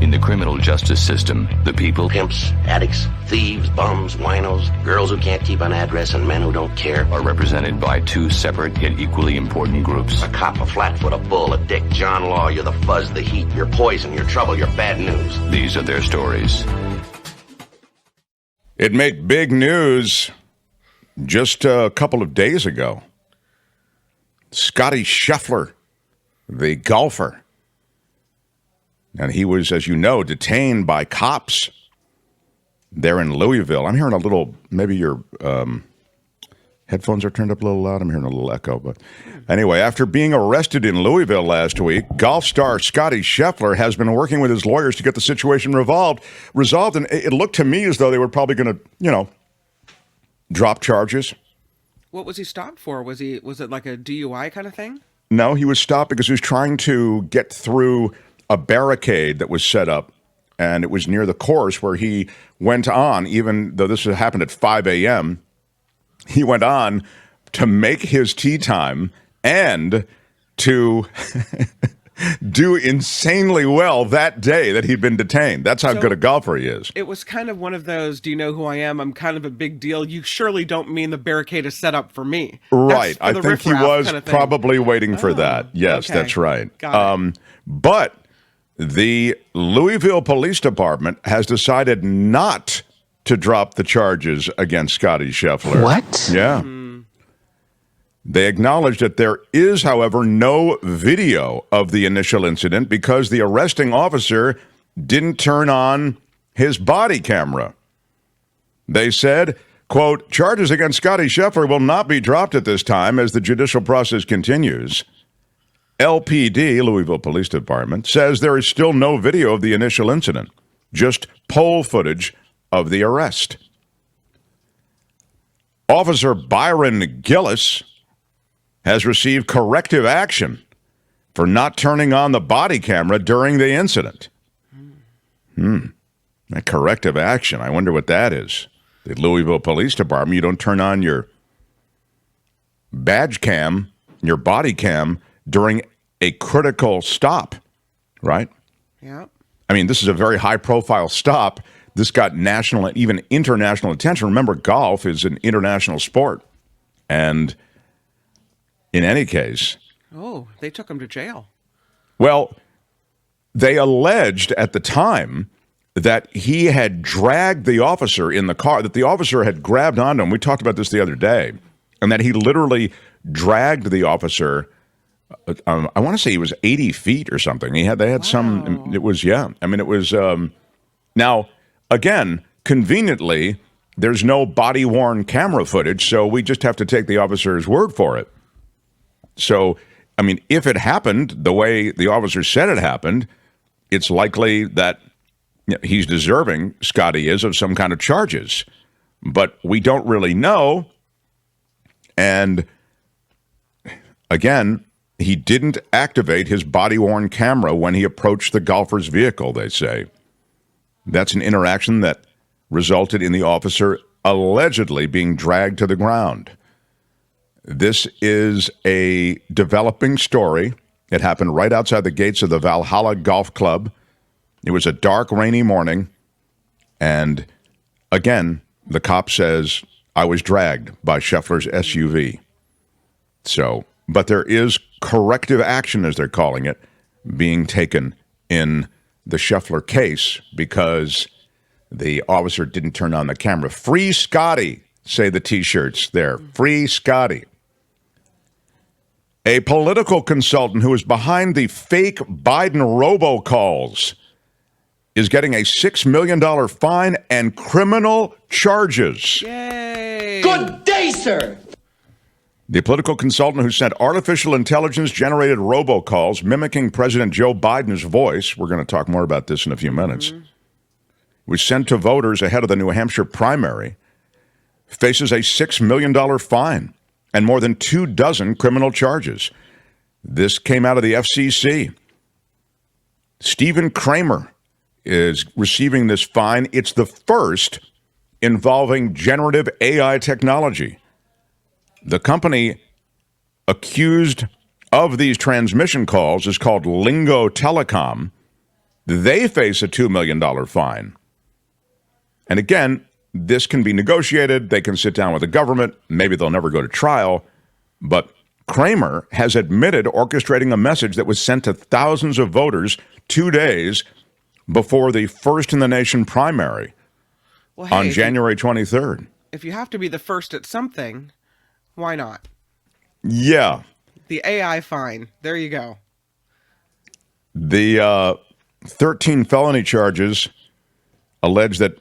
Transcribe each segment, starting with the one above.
In the criminal justice system, the people, Pimps, addicts, thieves, bums, winos, girls who can't keep an address, and men who don't care. are represented by two separate yet equally important groups. A cop, a flatfoot, a bull, a dick, John Law, you're the fuzz, the heat, you're poison, you're trouble, you're bad news. These are their stories. It made big news just a couple of days ago. Scottie Scheffler, the golfer. And he was, as you know, detained by cops there in Louisville. I'm hearing a little, maybe your headphones are turned up a little loud. I'm hearing a little echo. But anyway, after being arrested in Louisville last week, golf star Scottie Scheffler has been working with his lawyers to get the situation resolved. And it looked to me as though they were probably going to, drop charges. What was he stopped for? Was it like a DUI kind of thing? No, he was stopped because he was trying to get through a barricade that was set up, and it was near the course where he went on, even though this happened at 5 a.m., he went on to make his tee time and to do insanely well that day that he'd been detained. That's how good a golfer he is. It was kind of one of those, do you know who I am? I'm kind of a big deal. You surely don't mean the barricade is set up for me. Right. I think he was probably waiting for that. Yes, okay. That's right. Got it. But the Louisville Police Department has decided not to drop the charges against Scottie Scheffler. What? Yeah. They acknowledged that there is, however, no video of the initial incident because the arresting officer didn't turn on his body camera. They said, quote, charges against Scottie Scheffler will not be dropped at this time as the judicial process continues. LPD, Louisville Police Department, says there is still no video of the initial incident, just poll footage of the arrest. Officer Byron Gillis has received corrective action for not turning on the body camera during the incident. That corrective action, I wonder what that is. The Louisville Police Department, you don't turn on your badge cam, your body cam, during a critical stop, right? Yeah. I mean, this is a very high-profile stop. This got national and even international attention. Remember, golf is an international sport. And in any case... Oh, they took him to jail. Well, they alleged at the time that he had dragged the officer in the car, that the officer had grabbed onto him. We talked about this the other day. And that he literally dragged the officer... I want to say he was 80 feet or something. They had some, it was, yeah. I mean, it was, now, again, conveniently, there's no body-worn camera footage, so we just have to take the officer's word for it. So, I mean, if it happened the way the officer said it happened, it's likely that he's deserving, Scottie is, of some kind of charges. But we don't really know. And, again, he didn't activate his body-worn camera when he approached the golfer's vehicle, they say. That's an interaction that resulted in the officer allegedly being dragged to the ground. This is a developing story. It happened right outside the gates of the Valhalla Golf Club. It was a dark, rainy morning. And again, the cop says, I was dragged by Scheffler's SUV. So, but there is corrective action, as they're calling it, being taken in the Scheffler case because the officer didn't turn on the camera. Free Scottie, say the T-shirts there. Free Scottie. A political consultant who is behind the fake Biden robo-calls is getting a $6 million fine and criminal charges. Yay! Good day, sir! The political consultant who sent artificial intelligence-generated robocalls mimicking President Joe Biden's voice, we're going to talk more about this in a few minutes, was sent to voters ahead of the New Hampshire primary, faces a $6 million fine and more than 24 criminal charges. This came out of the FCC. Stephen Kramer is receiving this fine. It's the first involving generative AI technology. The company accused of these transmission calls is called Lingo Telecom. They face a $2 million fine. And again, this can be negotiated. They can sit down with the government. Maybe they'll never go to trial. But Kramer has admitted orchestrating a message that was sent to thousands of voters 2 days before the first-in-the-nation primary on January 23rd. If you have to be the first at something, why not? Yeah. The AI fine. There you go. The 13 felony charges allege that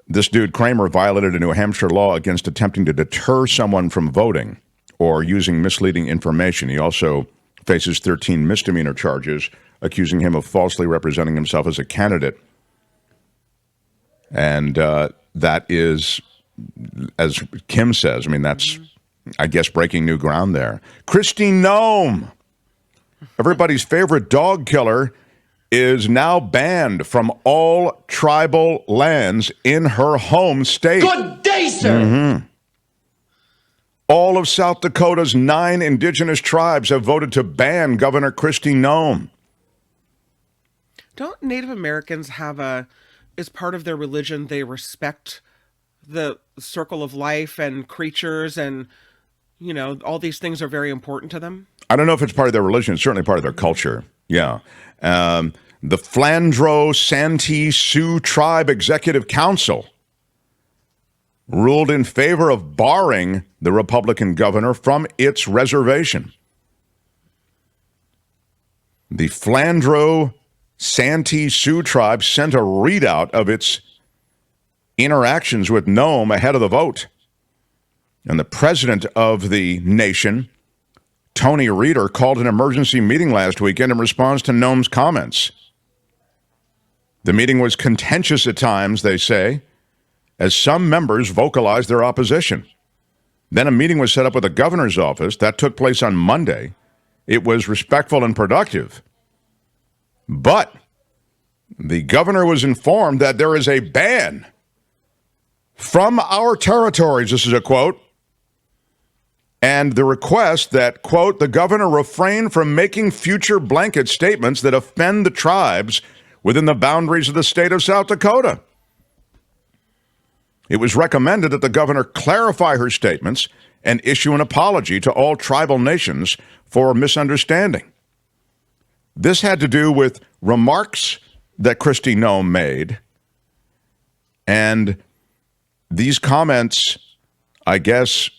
this dude Kramer violated a New Hampshire law against attempting to deter someone from voting or using misleading information. He also faces 13 misdemeanor charges accusing him of falsely representing himself as a candidate. And that is, as Kim says, I mean, that's, I guess, breaking new ground there. Kristi Noem, everybody's favorite dog killer, is now banned from all tribal lands in her home state. Good day, sir! Mm-hmm. All of South Dakota's 9 indigenous tribes have voted to ban Governor Kristi Noem. Don't Native Americans have as part of their religion, they respect the circle of life and creatures and, you know, all these things are very important to them? I don't know if it's part of their religion. It's certainly part of their culture. Yeah. The Flandreau Santee Sioux Tribe Executive Council ruled in favor of barring the Republican governor from its reservation. The Flandreau Santee Sioux Tribe sent a readout of its interactions with Noem ahead of the vote. And the president of the nation, Tony Reeder, called an emergency meeting last weekend in response to Noem's comments. The meeting was contentious at times, they say, as some members vocalized their opposition. Then a meeting was set up with the governor's office. That took place on Monday. It was respectful and productive. But the governor was informed that there is a ban from our territories, this is a quote, and the request that, quote, the governor refrain from making future blanket statements that offend the tribes within the boundaries of the state of South Dakota. It was recommended that the governor clarify her statements and issue an apology to all tribal nations for misunderstanding. This had to do with remarks that Kristi Noem made, and these comments, I guess,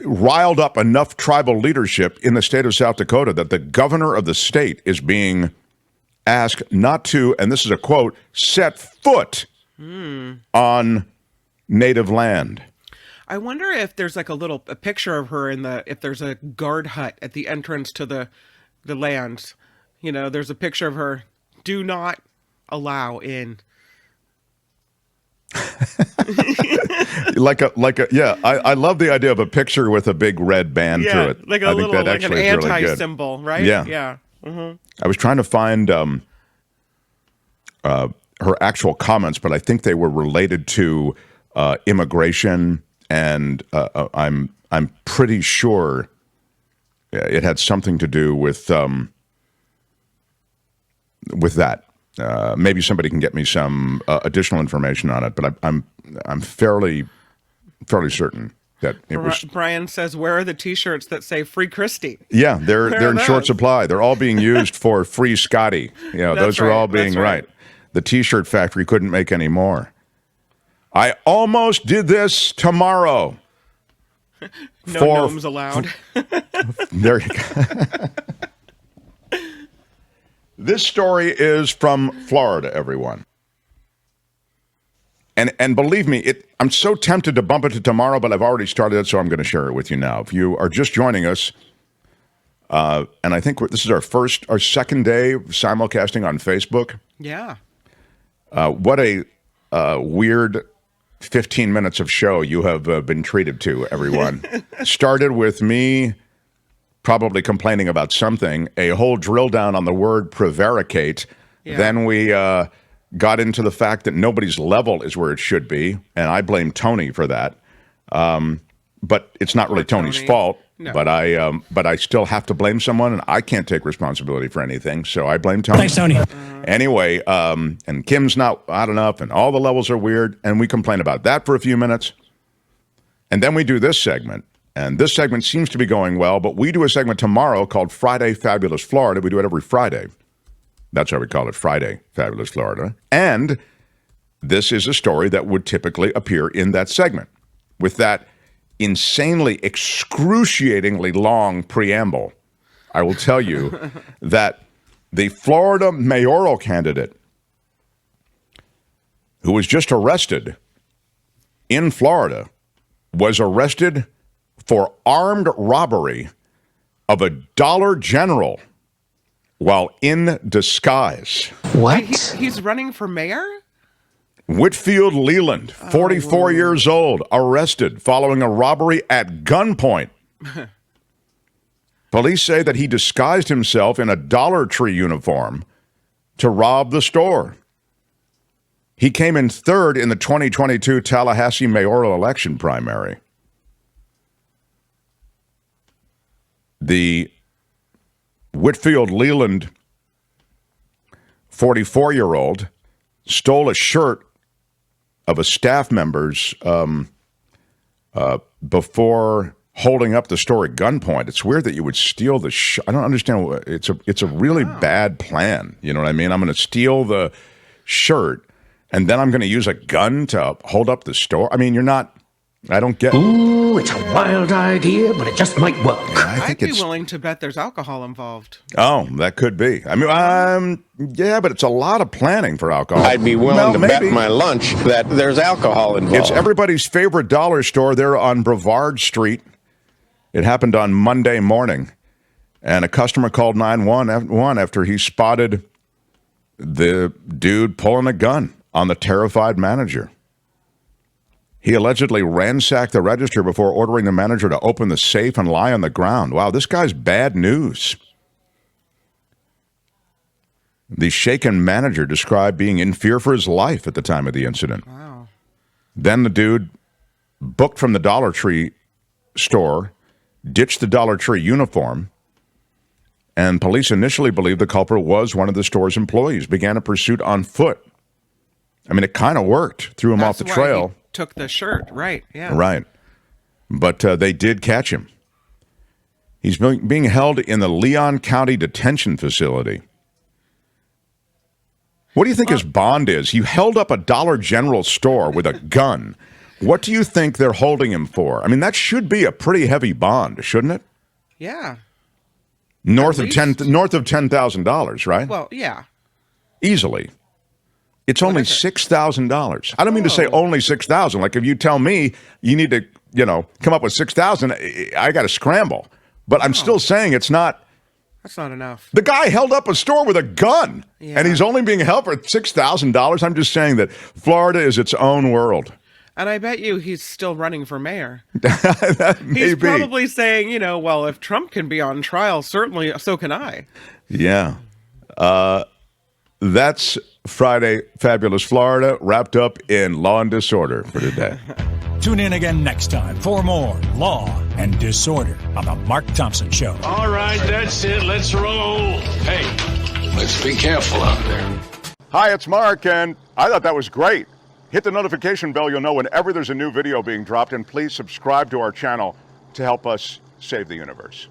riled up enough tribal leadership in the state of South Dakota that the governor of the state is being asked not to, and this is a quote, set foot on native land. I wonder if there's like a picture of her if there's a guard hut at the entrance to the lands. You know, there's a picture of her, do not allow in. I love the idea of a picture with a big red band through it. Like I think that actually an is really good. symbol, right? Yeah. Mm-hmm. I was trying to find her actual comments, but I think they were related to immigration, and I'm pretty sure it had something to do with that. Maybe somebody can get me some additional information on it, but I'm fairly certain that it was. Brian says, "Where are the T-shirts that say Free Kristi?" Yeah, they're in short supply. They're all being used for Free Scottie. You know, those are all being right. The T-shirt factory couldn't make any more. I almost did this tomorrow. No gnomes allowed. There you go. This story is from Florida, everyone. And believe me, I'm so tempted to bump it to tomorrow, but I've already started it, so I'm going to share it with you now. If you are just joining us, and I think this is our second day simulcasting on Facebook. Yeah. What a weird 15 minutes of show you have been treated to, everyone. Started with me probably complaining about something, a whole drill down on the word prevaricate. Yeah. Then we got into the fact that nobody's level is where it should be, and I blame Tony for that. But it's not really Tony's fault. No. But I still have to blame someone, and I can't take responsibility for anything, so I blame Tony. Thanks, Tony. Anyway, and Kim's not hot enough, and all the levels are weird, and we complain about that for a few minutes. And then we do this segment, and this segment seems to be going well, but we do a segment tomorrow called Friday Fabulous Florida. We do it every Friday. That's why we call it Friday Fabulous Florida. And this is a story that would typically appear in that segment with that insanely, excruciatingly long preamble. I will tell you that the Florida mayoral candidate who was just arrested in Florida was arrested for armed robbery of a Dollar General while in disguise. What? He's running for mayor? Whitfield Leland, 44 years old, arrested following a robbery at gunpoint. Police say that he disguised himself in a Dollar Tree uniform to rob the store. He came in third in the 2022 Tallahassee mayoral election primary. The Whitfield Leland, 44-year-old, stole a shirt of a staff member's before holding up the store at gunpoint. It's weird that you would steal the I don't understand. It's a really bad plan. You know what I mean? I'm going to steal the shirt, and then I'm going to use a gun to hold up the store. I mean, I don't get. Ooh, it's a wild idea, but it just might work. I think I'd be willing to bet there's alcohol involved. Oh, that could be. I mean, yeah, but it's a lot of planning for alcohol. I'd be willing to bet my lunch that there's alcohol involved. It's everybody's favorite dollar store there on Brevard Street. It happened on Monday morning, and a customer called 911 after he spotted the dude pulling a gun on the terrified manager. He allegedly ransacked the register before ordering the manager to open the safe and lie on the ground. Wow, this guy's bad news. The shaken manager described being in fear for his life at the time of the incident. Wow. Then the dude booked from the Dollar Tree store, ditched the Dollar Tree uniform, and police initially believed the culprit was one of the store's employees, began a pursuit on foot. I mean, it kind of worked, threw him off the trail. He took the shirt, right, yeah. Right. But they did catch him. He's being held in the Leon County Detention Facility. What do you think his bond is? He held up a Dollar General store with a gun. What do you think they're holding him for? I mean, that should be a pretty heavy bond, shouldn't it? Yeah. North of $10,000, right? Well, yeah. Easily. It's only $6,000. I don't mean to say only $6,000. Like if you tell me you need to, come up with $6,000, I got to scramble. But I'm still saying it's not. That's not enough. The guy held up a store with a gun, and he's only being held for $6,000. I'm just saying that Florida is its own world. And I bet you he's still running for mayor. He's probably saying, well, if Trump can be on trial, certainly so can I. Yeah. That's Friday Fabulous Florida, wrapped up in Law and Disorder for today. Tune in again next time for more Law and Disorder on The Mark Thompson Show. All right, that's it. Let's roll. Hey, let's be careful out there. Hi, it's Mark, and I thought that was great. Hit the notification bell. You'll know whenever there's a new video being dropped, and please subscribe to our channel to help us save the universe.